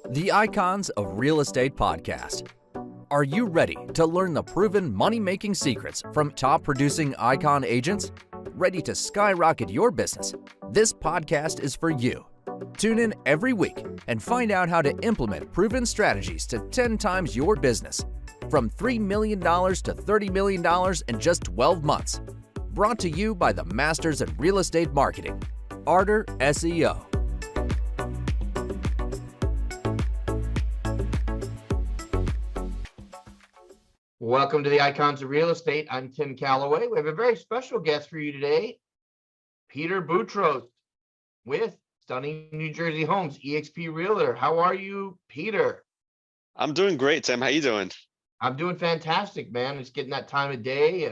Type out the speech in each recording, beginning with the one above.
The Icons of Real Estate Podcast. Are you ready to learn the proven money-making secrets from top-producing icon agents? Ready to skyrocket your business? This podcast is for you. Tune in every week and find out how to implement proven strategies to 10 times your business. From $3 million to $30 million in just 12 months. Brought to you by the Masters in Real Estate Marketing, Ardor SEO. Welcome to the Icons of Real Estate. I'm Tim Calloway. We have a very special guest for you today, Peter Boutros with Stunning New Jersey Homes, eXp Realtor. How are you, Peter? I'm doing great, Tim. How you doing? I'm doing fantastic, man. It's getting that time of day,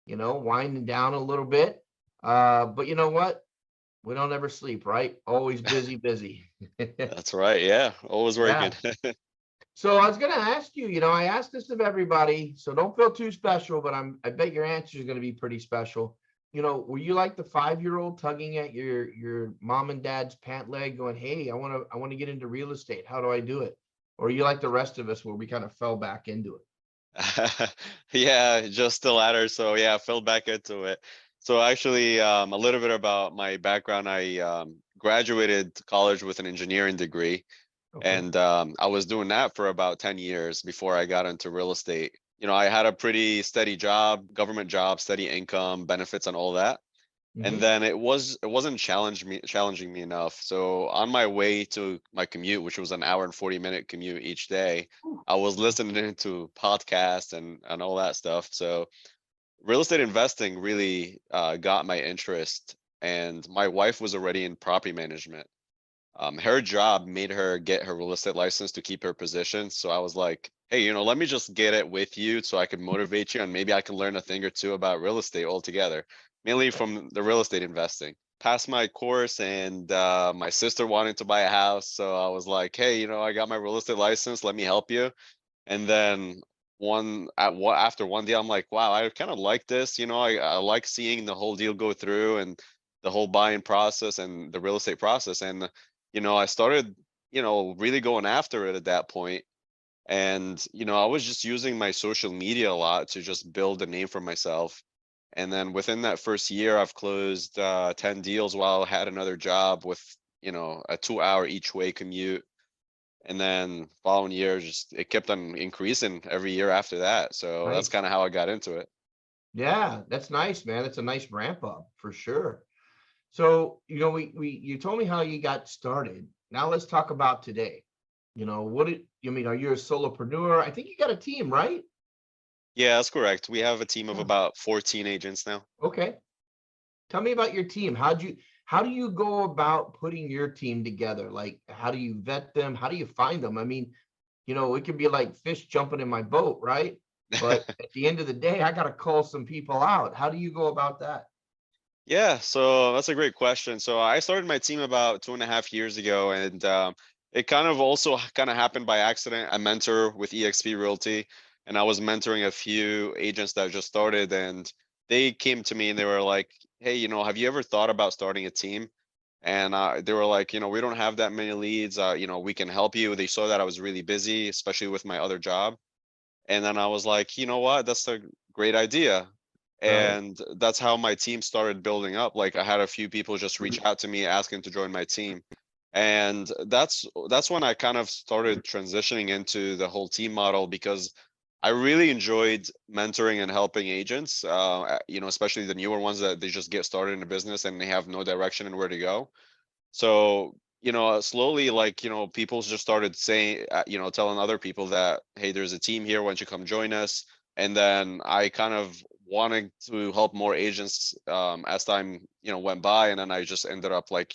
winding down a little bit. But you know what? We don't ever sleep, right? Always busy. That's right. Yeah, always working. Yeah. So I was going to ask you, I asked this of everybody, so don't feel too special, but I bet your answer is going to be pretty special. Were you like the 5-year-old tugging at your mom and dad's pant leg going, hey, I want to get into real estate. How do I do it? Or are you like the rest of us where we kind of fell back into it? Yeah, just the latter. So yeah, I fell back into it. So actually, a little bit about my background. I graduated college with an engineering degree. Okay. And I was doing that for about 10 years before I got into real estate. I had a pretty steady job, government job, steady income, benefits and all that. Mhm. And then it wasn't challenging me enough. So on my way to my commute, which was an hour and 40-minute commute each day, I was listening to podcasts and all that stuff. So real estate investing really got my interest. And my wife was already in property management. Her job made her get her real estate license to keep her position. So I was like, hey, let me just get it with you so I can motivate you and maybe I can learn a thing or two about real estate altogether, mainly from the real estate investing. Passed my course and my sister wanted to buy a house. So I was like, hey, I got my real estate license. Let me help you. And then after one deal, I'm like, wow, I kind of like this. I like seeing the whole deal go through and the whole buying process and the real estate process. And I started, really going after it at that point. And, I was just using my social media a lot to just build a name for myself. And then within that first year, I've closed 10 deals while I had another job with, a 2-hour each way commute. And then following year, just it kept on increasing every year after that. So that's Nice. kind of how I got into it. Yeah, that's nice, man. That's a nice ramp up for sure. So, you told me how you got started. Now let's talk about today. Are you a solopreneur? I think you got a team, right? Yeah, that's correct. We have a team of Yeah. about 14 agents now. Okay. Tell me about your team. How do you go about putting your team together? Like, how do you vet them? How do you find them? I mean, it could be like fish jumping in my boat, right? But at the end of the day, I got to call some people out. How do you go about that? Yeah, so that's a great question. So I started my team about 2.5 years ago, and it kind of also kind of happened by accident. I mentor with eXp Realty, and I was mentoring a few agents that just started, and they came to me and they were like, "Hey, have you ever thought about starting a team?" And they were like, "We don't have that many leads. We can help you." They saw that I was really busy, especially with my other job. And then I was like, you know what? That's a great idea. Right. And that's how my team started building up. Like I had a few people just reach out to me asking to join my team. And that's when I kind of started transitioning into the whole team model because I really enjoyed mentoring and helping agents, especially the newer ones that they just get started in the business and they have no direction and where to go. So, slowly, like, people just started saying, telling other people that, hey, there's a team here. Why don't you come join us? And then I kind of wanted to help more agents as time, went by. And then I just ended up like,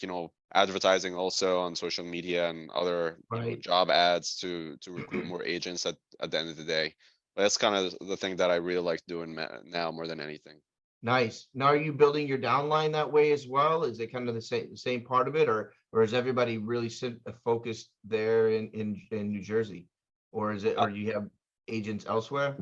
advertising also on social media and other, Right. job ads to recruit more agents at the end of the day. But that's kind of the thing that I really like doing now more than anything. Nice. Now, are you building your downline that way as well? Is it kind of the same part of it, or is everybody really focused there in New Jersey, or do you have agents elsewhere?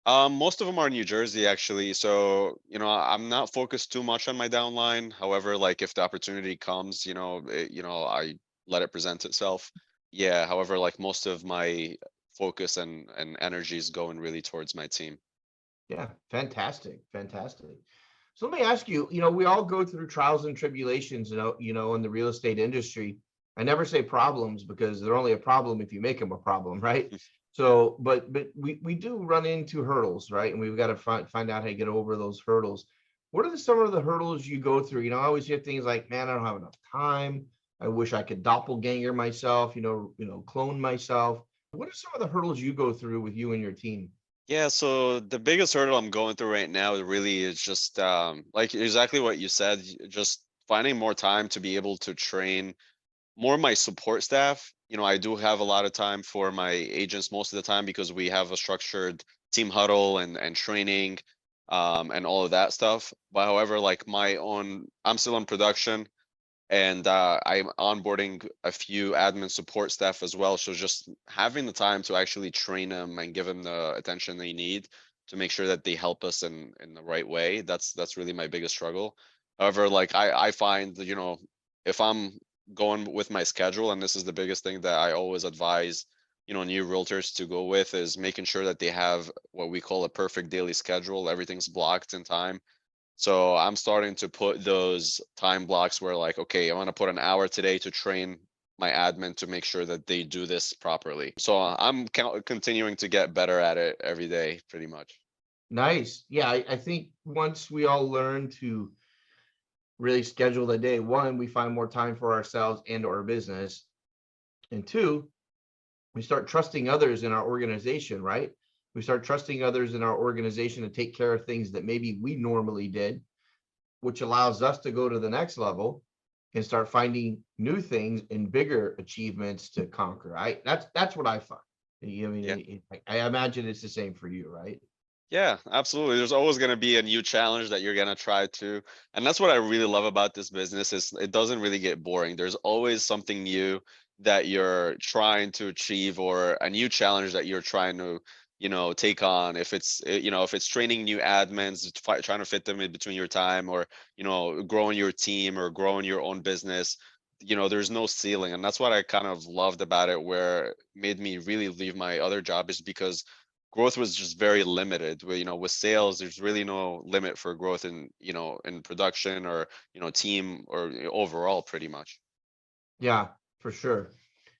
Most of them are New Jersey, actually. So, I'm not focused too much on my downline. However, like if the opportunity comes, I let it present itself. yeah, however, like most of my focus and energy is going really towards my team. Yeah, fantastic, fantastic. So let me ask you, we all go through trials and tribulations, in the real estate industry. I never say problems because they're only a problem if you make them a problem, right? So, but we do run into hurdles, right? And we've got to find out how to get over those hurdles. What are some of the hurdles you go through? I always hear things like, man, I don't have enough time. I wish I could doppelganger myself, clone myself. What are some of the hurdles you go through with you and your team? Yeah, so the biggest hurdle I'm going through right now really is just like exactly what you said, just finding more time to be able to train more of my support staff. I do have a lot of time for my agents most of the time because we have a structured team huddle and training and all of that stuff. But however, like I'm still in production and I'm onboarding a few admin support staff as well. So just having the time to actually train them and give them the attention they need to make sure that they help us in the right way. That's really my biggest struggle. However, like I find that, if I'm going with my schedule, and this is the biggest thing that I always advise, new realtors to go with, is making sure that they have what we call a perfect daily schedule. Everything's blocked in time, so I'm starting to put those time blocks where like, okay, I want to put an hour today to train my admin to make sure that they do this properly. So I'm continuing to get better at it every day, pretty much. Nice. Yeah, I think once we all learn to really schedule the day, one, we find more time for ourselves and our business. And two, we start trusting others in our organization, right? We start trusting others in our organization to take care of things that maybe we normally did, which allows us to go to the next level and start finding new things and bigger achievements to conquer. Right? That's what I find. Yeah. I imagine it's the same for you, right? Yeah, absolutely. There's always going to be a new challenge that you're going to try to. And that's what I really love about this business is it doesn't really get boring. There's always something new that you're trying to achieve or a new challenge that you're trying to, take on. If it's training new admins, trying to fit them in between your time or, growing your team or growing your own business, there's no ceiling. And that's what I kind of loved about it, where it made me really leave my other job, is because growth was just very limited. With sales, there's really no limit for growth in production or team or overall, pretty much. Yeah, for sure.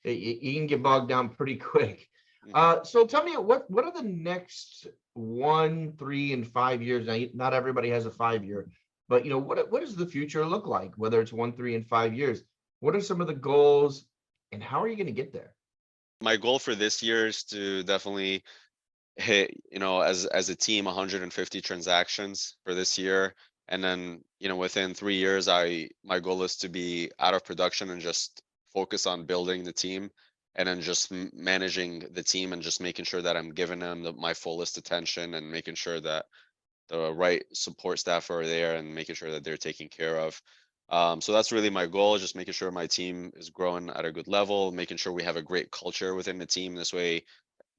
You can get bogged down pretty quick. Mhm. So tell me, what are the next 1, 3, and 5 years? Now, not everybody has a 5 year, but what does the future look like? Whether it's 1, 3, and 5 years, what are some of the goals, and how are you going to get there? My goal for this year is to definitely hit, as a team, 150 transactions for this year. And then, within 3 years, my goal is to be out of production and just focus on building the team and then just managing the team and just making sure that I'm giving them my fullest attention and making sure that the right support staff are there and making sure that they're taken care of. So that's really my goal, just making sure my team is growing at a good level, making sure we have a great culture within the team. This way,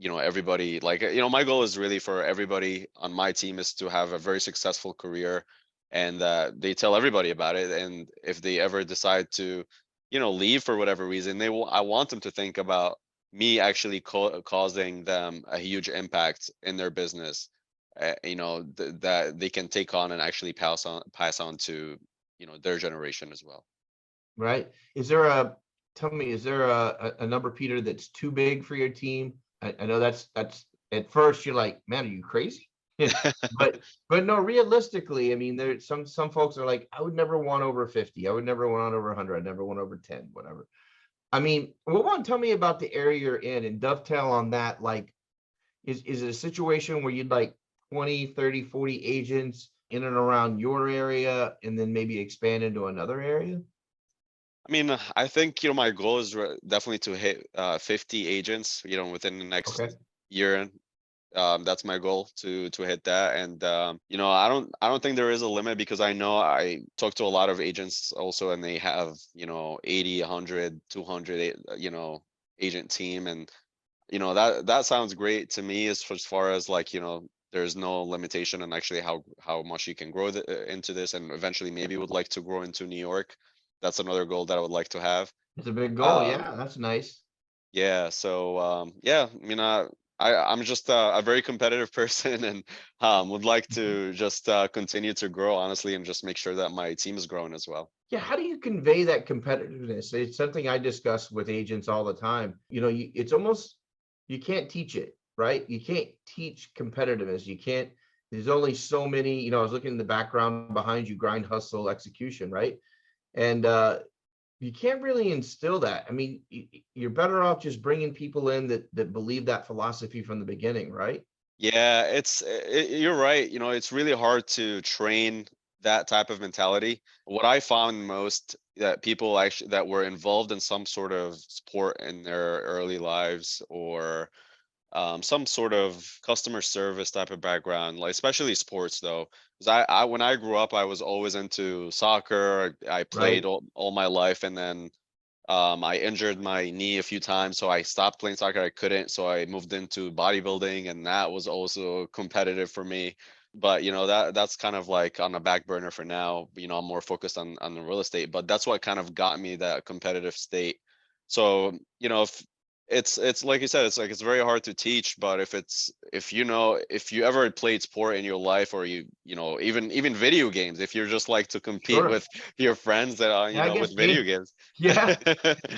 everybody, like, my goal is really for everybody on my team is to have a very successful career, and they tell everybody about it. And if they ever decide to, leave for whatever reason, I want them to think about me actually causing them a huge impact in their business, that they can take on and actually pass on to, their generation as well. Right? Tell me, is there a number, Peter, that's too big for your team? I know that's at first you're like, man, are you crazy? But no, realistically, I mean, there's some folks are like, I would never want over 50. I would never want over 100. I'd never want over 10, whatever. I mean, tell me about the area you're in and dovetail on that. Like, is it a situation where you'd like 20, 30, 40 agents in and around your area and then maybe expand into another area? I mean, I think, my goal is definitely to hit 50 agents, within the next Okay. year. That's my goal to hit that. And I don't think there is a limit, because I know I talk to a lot of agents also, and they have 80, 100, 200 agent team. And that sounds great to me, as far as like, there's no limitation and actually how much you can grow into this, and eventually maybe would like to grow into New York. That's another goal that I would like to have. It's a big goal. um Yeah, that's nice. Yeah. So yeah, I mean, I'm just a very competitive person, and would like Mhm. to just continue to grow, honestly, and just make sure that my team is growing as well. Yeah, how do you convey that competitiveness? It's something I discuss with agents all the time. It's almost, you can't teach it, right? You can't teach competitiveness. You can't. There's only so many. I was looking in the background behind you, grind, hustle, execution, right? And you can't really instill that. I mean, you're better off just bringing people in that believe that philosophy from the beginning, right? Yeah, you're right. It's really hard to train that type of mentality. What I found most that people actually that were involved in some sort of sport in their early lives, or some sort of customer service type of background, like especially sports though. Because I when I grew up, I was always into soccer. I played Right. all my life, and then I injured my knee a few times, so I stopped playing soccer. I couldn't, so I moved into bodybuilding, and that was also competitive for me. But that's kind of like on the back burner for now. I'm more focused on the real estate, but that's what kind of got me that competitive state. So if it's like you said, it's like it's very hard to teach, but if you ever played sport in your life, or even video games, if you're just like to compete Sure. with your friends that are Yeah, I guess with video games. yeah,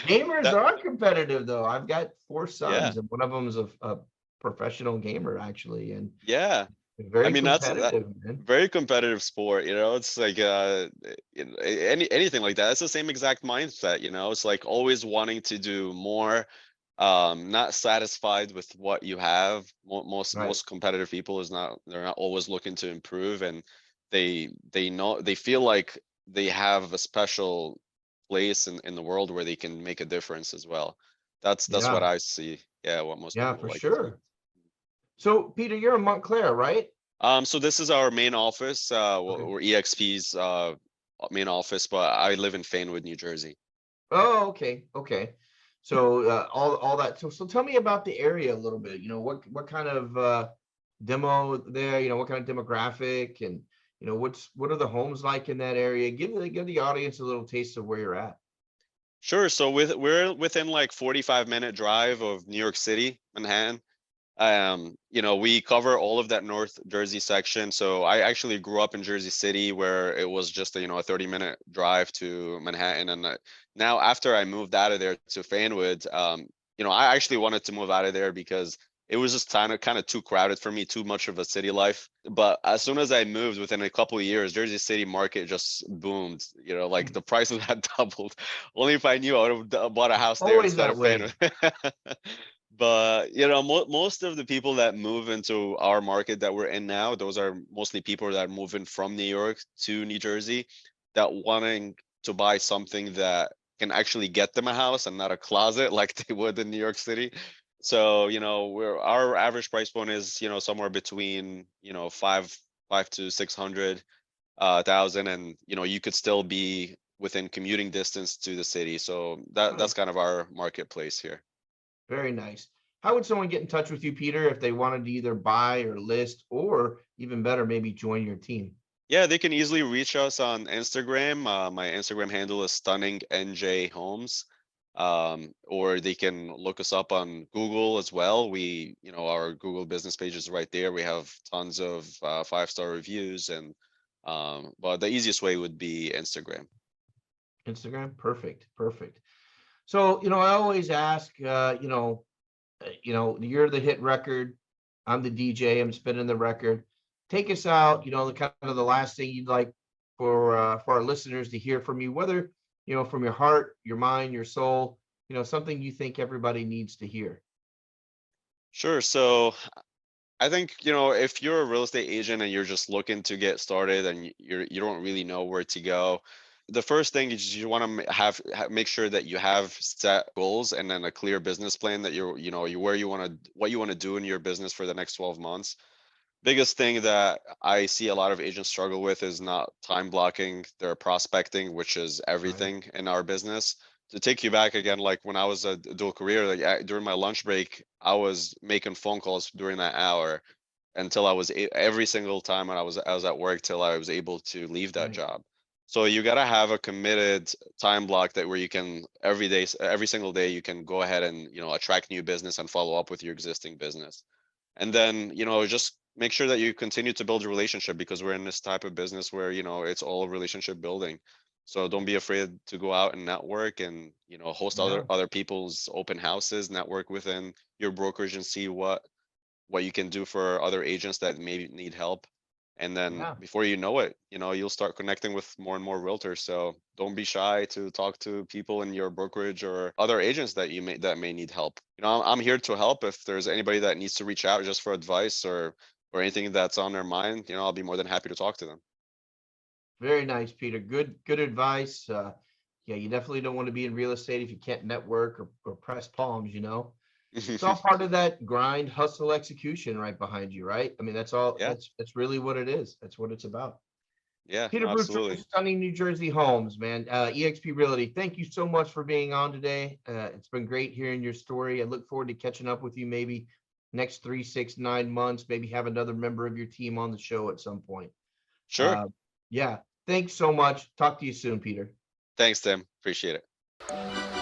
gamers That are competitive though. I've got four yeah, sons, and one of them is a professional gamer actually, and yeah. I very mean, that competitive, man. very competitive sport, it's like anything like that. It's the same exact mindset, it's like always wanting to do more, not satisfied with what you have. Right. Most competitive people they're not always looking to improve, and they feel like they have a special place in the world where they can make a difference as well. That's what Yeah. I see. Yeah, what most Yeah, people for like to see. sure. So, Peter, you're in Montclair, right? So this is our main office. Okay. We're EXP's main office, but I live in Fanewood, New Jersey. Oh, okay. Okay. So, all that. So tell me about the area a little bit. What kind of demo there? What kind of demographic, and what are the homes like in that area? Give the audience a little taste of where you're at. Sure. So we're within like 45-minute drive of New York City, Manhattan. We cover all of that North Jersey section. So I actually grew up in Jersey City, where it was just a 30-minute drive to Manhattan. And now after I moved out of there to Fanwood, I actually wanted to move out of there because it was just kind of too crowded for me, too much of a city life. But as soon as I moved, within a couple of years, Jersey City market just boomed. Like the prices had doubled. Only if I knew, I would have bought a house there Always instead that of way. Fanwood. But most of the people that move into our market that we're in now, those are mostly people that are moving from New York to New Jersey, that wanting to buy something that can actually get them a house and not a closet like they would in New York City. So our average price point is somewhere between five to 600 thousand, and you could still be within commuting distance to the city. So that's kind of our marketplace here. Very nice. How would someone get in touch with you, Peter, if they wanted to either buy or list, or even better, maybe join your team? Yeah, they can easily reach us on Instagram. My Instagram handle is stunning NJ Homes. Or they can look us up on Google as well. Our Google business page is right there. We have tons of 5-star reviews, and but the easiest way would be Instagram. Instagram? Perfect. Perfect. So, I always ask, you're the hit record. I'm the DJ. I'm spinning the record. Take us out. The kind of the last thing you'd like for our listeners to hear from you, whether from your heart, your mind, your soul. Something you think everybody needs to hear. Sure. So I think, if you're a real estate agent and you're just looking to get started, and you don't really know where to go, the first thing is you want to make sure that you have set goals, and then a clear business plan that where you want to what you want to do in your business for the next 12 months. Biggest thing that I see a lot of agents struggle with is not time blocking their prospecting, which is Right. everything in our business. To take you back again, like when I was a dual career, like during my lunch break, I was making phone calls during that hour until every single time when I was at work till I was able to leave that Right. job. So you gotta have a committed time block that where you can every single day, you can go ahead and, attract new business and follow up with your existing business. And then, just make sure that you continue to build a relationship, because we're in this type of business where, it's all relationship building. So don't be afraid to go out and network and, host Yeah. other people's open houses, network within your brokerage and see what you can do for other agents that maybe need help. And then Yeah. before you know it, you'll start connecting with more and more realtors. So don't be shy to talk to people in your brokerage or other agents that may need help. I'm here to help. If there's anybody that needs to reach out just for advice or anything that's on their mind, I'll be more than happy to talk to them. Very nice, Peter. Good advice. Yeah, you definitely don't want to be in real estate if you can't network or press palms, It's all part of that grind, hustle, execution right behind you, right? I mean, that's all, Yeah, that's really what it is. That's what it's about. yeah, Peter no, Bruce from absolutely. Stunning New Jersey Homes, man. EXP Realty, thank you so much for being on today. It's been great hearing your story. I look forward to catching up with you maybe next 3, 6, 9 months, maybe have another member of your team on the show at some point. Sure. Uh, yeah, thanks so much. Talk to you soon, Peter. Thanks, Tim. Appreciate it.